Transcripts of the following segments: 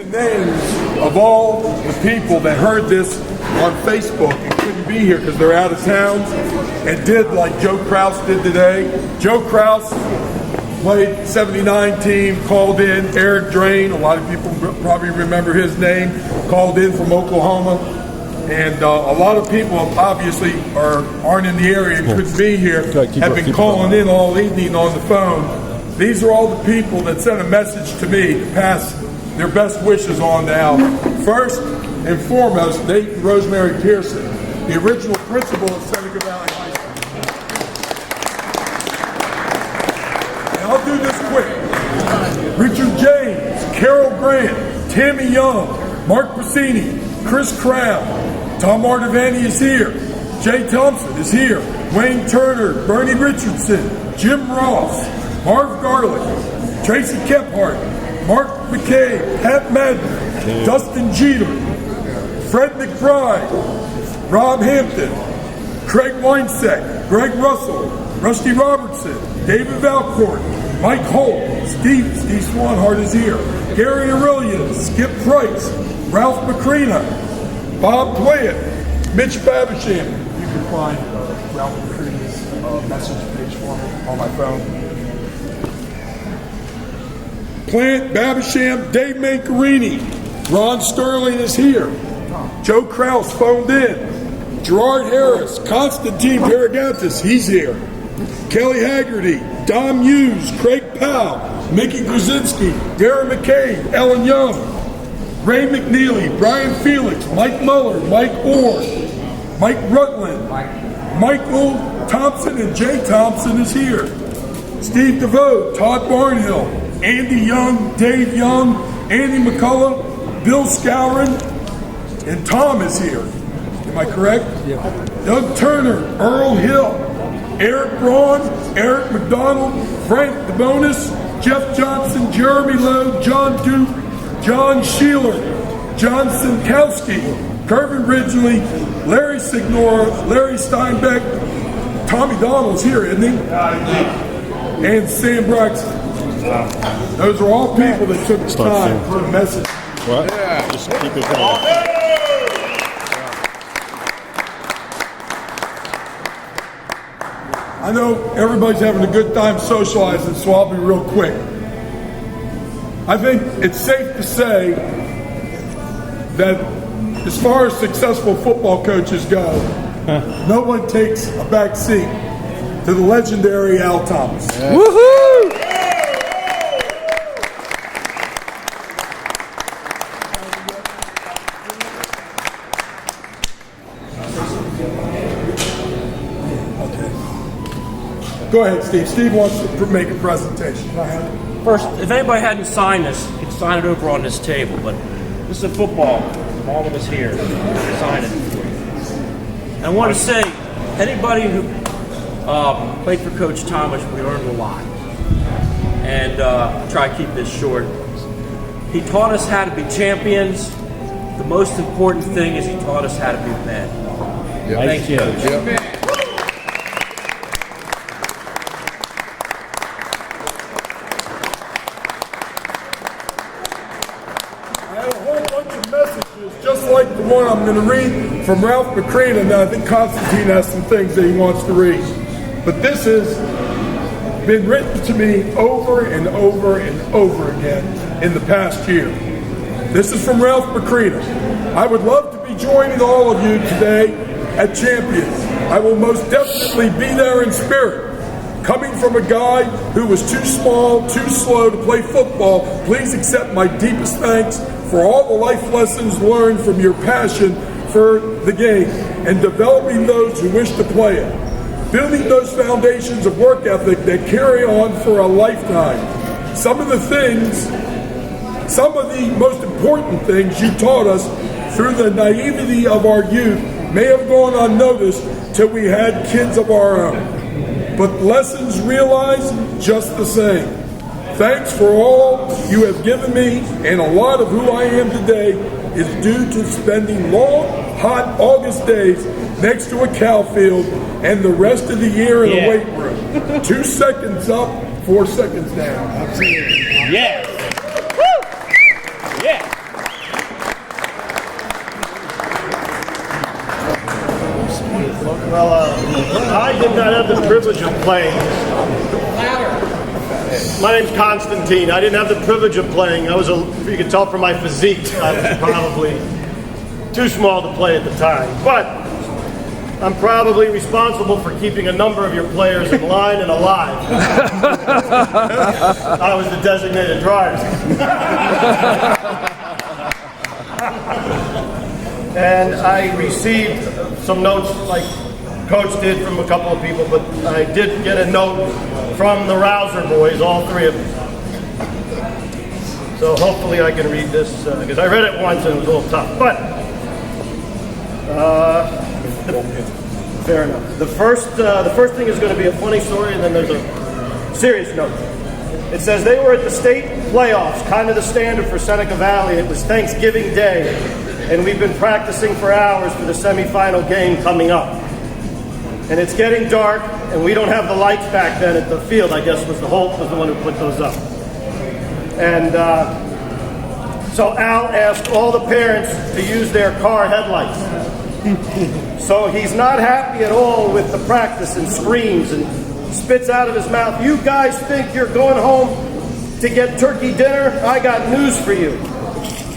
the names of all the people that heard this on Facebook and couldn't be here because they're out of town and did like Joe Kraus did today. Joe Kraus played 79 team, called in. Eric Drain, a lot of people probably remember his name, called in from Oklahoma. And a lot of people obviously aren't in the area and couldn't be here, have been calling in all evening on the phone. These are all the people that sent a message to me to pass their best wishes on to Al. First and foremost, Nate and Rosemary Pearson, the original principal of Seneca Valley High School. And I'll do this quick. Richard James, Carol Grant, Tammy Young, Mark Bassini, Chris Crown, Tom Artavani is here, Jay Thompson is here, Wayne Turner, Bernie Richardson, Jim Ross, Marv Garlick, Tracy Kephart, Mark McCabe, Pat Madden, Dustin Jeter, Fred McBride, Rob Hampton, Craig Weinsack, Greg Russell, Rusty Robertson, David Valcourt, Mike Holt, Steve Swanhart is here, Gary Aurelian, Skip Price, Ralph Macrina, Bob Plant, Mitch Babisham. You can find Ralph Macrina's message page for me on my phone. Plant, Babisham, Dave Mancarini, Ron Sterling is here. Joe Kraus phoned in. Gerard Harris, Constantine Paragantis, he's here. Kelly Haggerty, Dom Hughes, Craig Powell, Mickey Krasinski, Darren McCabe, Ellen Young, Ray McNeely, Brian Felix, Mike Muller, Mike Orr, Mike Rutland, Michael Thompson, and Jay Thompson is here. Steve DeVoe, Todd Barnhill, Andy Young, Dave Young, Andy McCullough, Bill Scourin, and Tom is here. Am I correct? Yeah. Doug Turner, Earl Hill, Eric Braun, Eric McDonald, Frank DeBonis, Jeff Johnson, Jeremy Lowe, John Duke, John Sheeler, John Sinkowski, Kervin Ridgely, Larry Signora, Larry Steinbeck, Tommy Donald's here, isn't he? And Sam Braxton. Those are all people that took the time for the message. What? Yeah. Just keep it going. I know everybody's having a good time socializing, so I'll be real quick. I think it's safe to say that as far as successful football coaches go, no one takes a back seat to the legendary Al Thomas. Yeah. Woohoo! Go ahead, Steve. Steve wants to make a presentation. Go ahead. First, if anybody hadn't signed this, you can sign it over on this table, but this is a football. All of us here sign it for you. And I want to say, anybody who played for Coach Thomas, we learned a lot. And I'll try to keep this short. He taught us how to be champions. The most important thing is he taught us how to be men. Yep. Thank you. Yep. Like the one I'm going to read from Ralph Macrina. Now I think Constantine has some things that he wants to read. But this has been written to me over and over and over again in the past year. This is from Ralph Macrina. I would love to be joining all of you today at Champions. I will most definitely be there in spirit. Coming from a guy who was too small, too slow to play football, please accept my deepest thanks for all the life lessons learned from your passion for the game and developing those who wish to play it. Building those foundations of work ethic that carry on for a lifetime. Some of the most important things you taught us through the naivety of our youth may have gone unnoticed till we had kids of our own. But lessons realized just the same. Thanks for all you have given me, and a lot of who I am today is due to spending long, hot August days next to a cow field and the rest of the year in a weight room. 2 seconds up, 4 seconds down. Yeah. Woo! Yeah. privilege of playing. My name's Constantine. I didn't have the privilege of playing. You could tell from my physique, I was probably too small to play at the time. But I'm probably responsible for keeping a number of your players in line and alive. I was the designated driver. And I received some notes like Coach did from a couple of people, but I did get a note from the Rouser boys, all three of them. So hopefully I can read this, because I read it once and it was a little tough. But, fair enough. The first thing is going to be a funny story, and then there's a serious note. It says they were at the state playoffs, kind of the standard for Seneca Valley. It was Thanksgiving Day, and we've been practicing for hours for the semifinal game coming up. And it's getting dark, and we don't have the lights back then at the field. I guess Holt was the one who put those up. And so Al asked all the parents to use their car headlights. So he's not happy at all with the practice and screams and spits out of his mouth, "You guys think you're going home to get turkey dinner? I got news for you.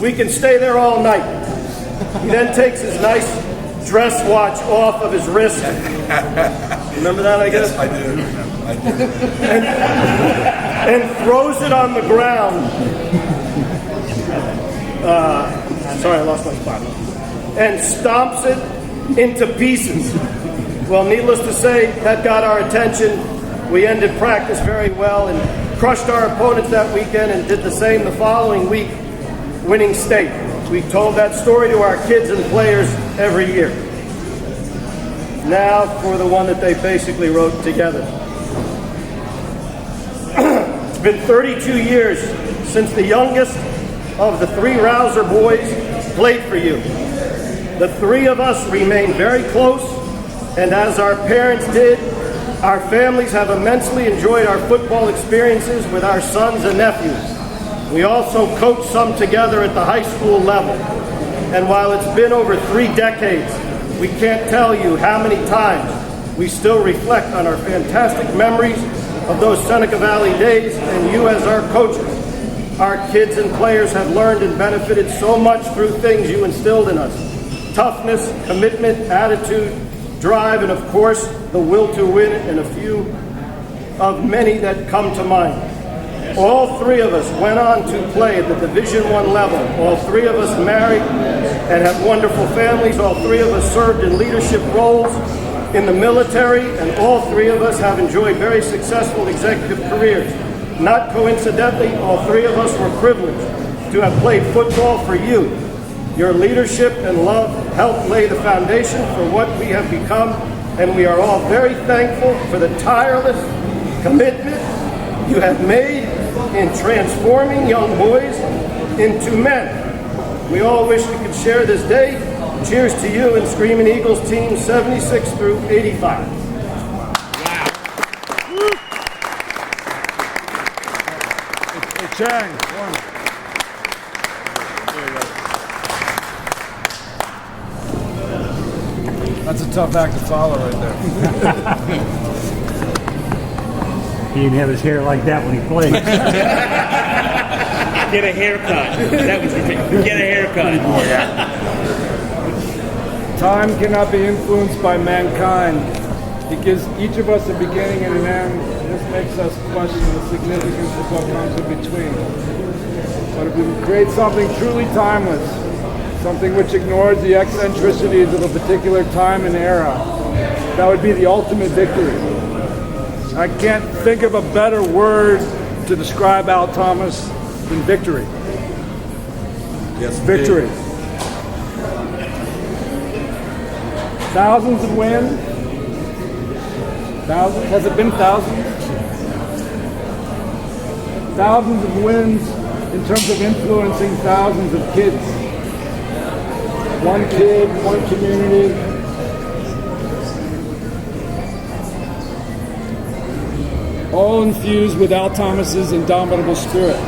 We can stay there all night." He then takes his nice dress watch off of his wrist. Remember that, I guess? Yes, I do. And throws it on the ground. Sorry, I lost my spot. And stomps it into pieces. Well, needless to say, that got our attention. We ended practice very well and crushed our opponents that weekend and did the same the following week, winning state. We told that story to our kids and players every year. Now for the one that they basically wrote together. It's been 32 years since the youngest of the three Rouser boys played for you. The three of us remain very close, and as our parents did, our families have immensely enjoyed our football experiences with our sons and nephews. We also coached some together at the high school level. And while it's been over 3 decades, we can't tell you how many times we still reflect on our fantastic memories of those Seneca Valley days and you as our coaches. Our kids and players have learned and benefited so much through things you instilled in us. Toughness, commitment, attitude, drive, and of course, the will to win, and a few of many that come to mind. All three of us went on to play at the Division I level. All three of us married and have wonderful families. All three of us served in leadership roles in the military, and all three of us have enjoyed very successful executive careers. Not coincidentally, all three of us were privileged to have played football for you. Your leadership and love helped lay the foundation for what we have become, and we are all very thankful for the tireless commitment you have made in transforming young boys into men. We all wish we could share this day. Cheers to you and Screaming Eagles team 76 through 85. Chang. That's a tough act to follow right there. He didn't have his hair like that when he played. Get a haircut. That was ridiculous. Get a haircut. Time cannot be influenced by mankind. It gives each of us a beginning and an end. This makes us question the significance of what comes in between. But if we can create something truly timeless, something which ignores the eccentricities of a particular time and era, that would be the ultimate victory. I can't think of a better word to describe Al Thomas than victory. Yes, Victory. Thousands of wins. Thousands? Has it been thousands? Thousands of wins in terms of influencing thousands of kids. One kid, one community. All infused with Al Thomas's indomitable spirit.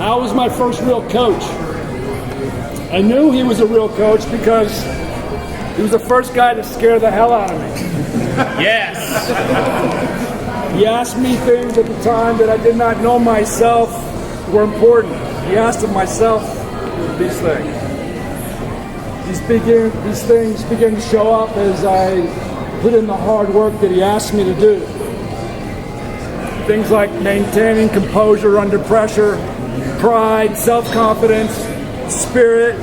Al was my first real coach. I knew he was a real coach because he was the first guy to scare the hell out of me. Yes. He asked me things at the time that I did not know myself were important. He asked of myself these things. These things begin to show up as I put in the hard work that he asked me to do. Things like maintaining composure under pressure, pride, self-confidence, spirit,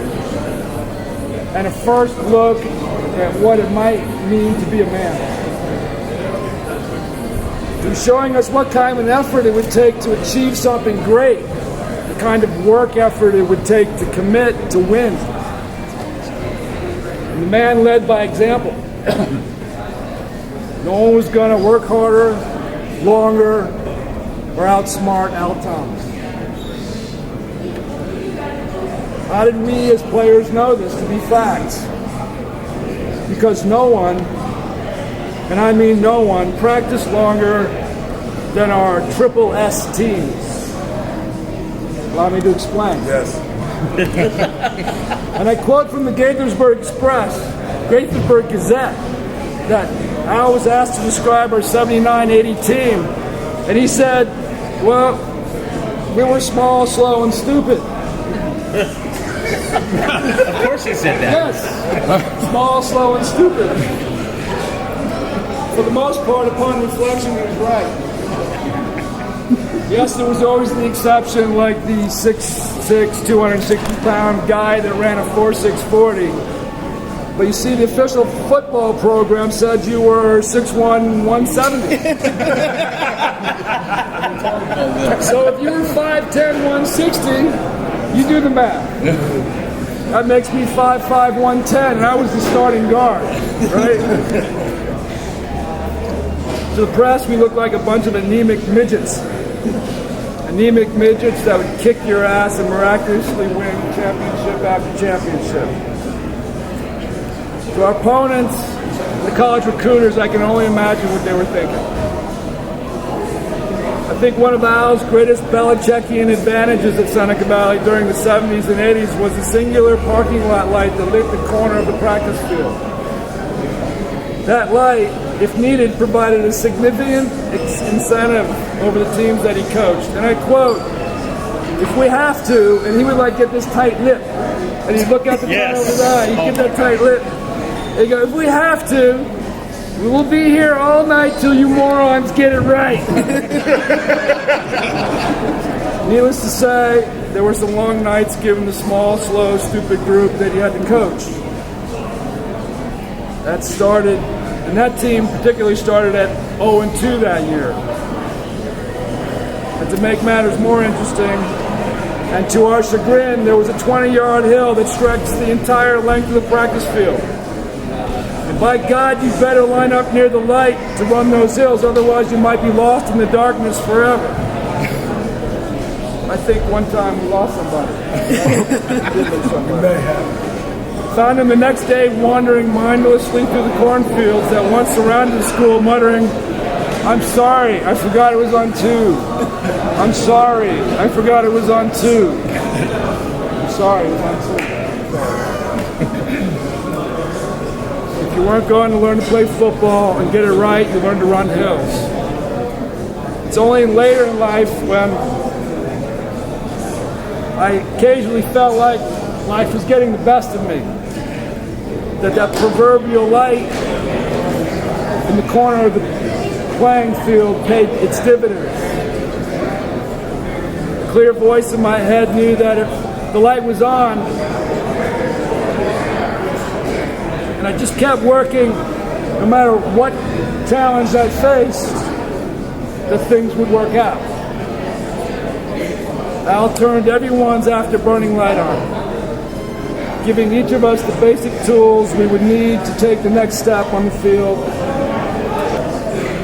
and a first look at what it might mean to be a man. He was showing us what kind of effort it would take to achieve something great, the kind of work effort it would take to commit to win. And the man led by example. No one was going to work harder, longer, or outsmart Al Thomas. How did we as players know this to be facts? Because no one, and I mean no one, practiced longer than our triple S teams. Allow me to explain. Yes. And I quote from the Gaithersburg Gazette, that Al was asked to describe our 79-80 team, and he said, well, we were small, slow, and stupid. Of course he said that. Yes, small, slow, and stupid. For the most part, upon reflection, he was right. Yes, there was always the exception, like the 6'6", 260-pound guy that ran a 4.640. But you see, the official football program said you were 6'1", 170. So if you were 5'10", 160, you do the math. That makes me 5'5", 110, and I was the starting guard, right? To the press, we look like a bunch of anemic midgets. Anemic midgets that would kick your ass and miraculously win championship after championship. To our opponents, the college recruiters, I can only imagine what they were thinking. I think one of Al's greatest Belichickian advantages at Seneca Valley during the 70s and 80s was the singular parking lot light that lit the corner of the practice field. That light, if needed, provided a significant incentive over the teams that he coached. And I quote, if we have to, and he would like get this tight lip, and he'd look out the corner of his eye, he'd get that tight lip. He'd go, if we have to, we will be here all night till you morons get it right. Needless to say, there were some long nights given the small, slow, stupid group that he had to coach. That team particularly started at 0-2 that year. And to make matters more interesting, and to our chagrin, there was a 20-yard hill that stretched the entire length of the practice field. And by God, you better line up near the light to run those hills, otherwise you might be lost in the darkness forever. I think one time we lost somebody. Found him the next day wandering mindlessly through the cornfields that once surrounded the school, muttering, I'm sorry, I forgot it was on 2. I'm sorry, I forgot it was on 2. I'm sorry, it was on 2. If you weren't going to learn to play football and get it right, you learned to run hills. It's only later in life when I occasionally felt like life was getting the best of me, that proverbial light in the corner of the playing field paid its dividends. The clear voice in my head knew that if the light was on, and I just kept working, no matter what challenge I faced, that things would work out. Al turned everyone's afterburning light on, giving each of us the basic tools we would need to take the next step on the field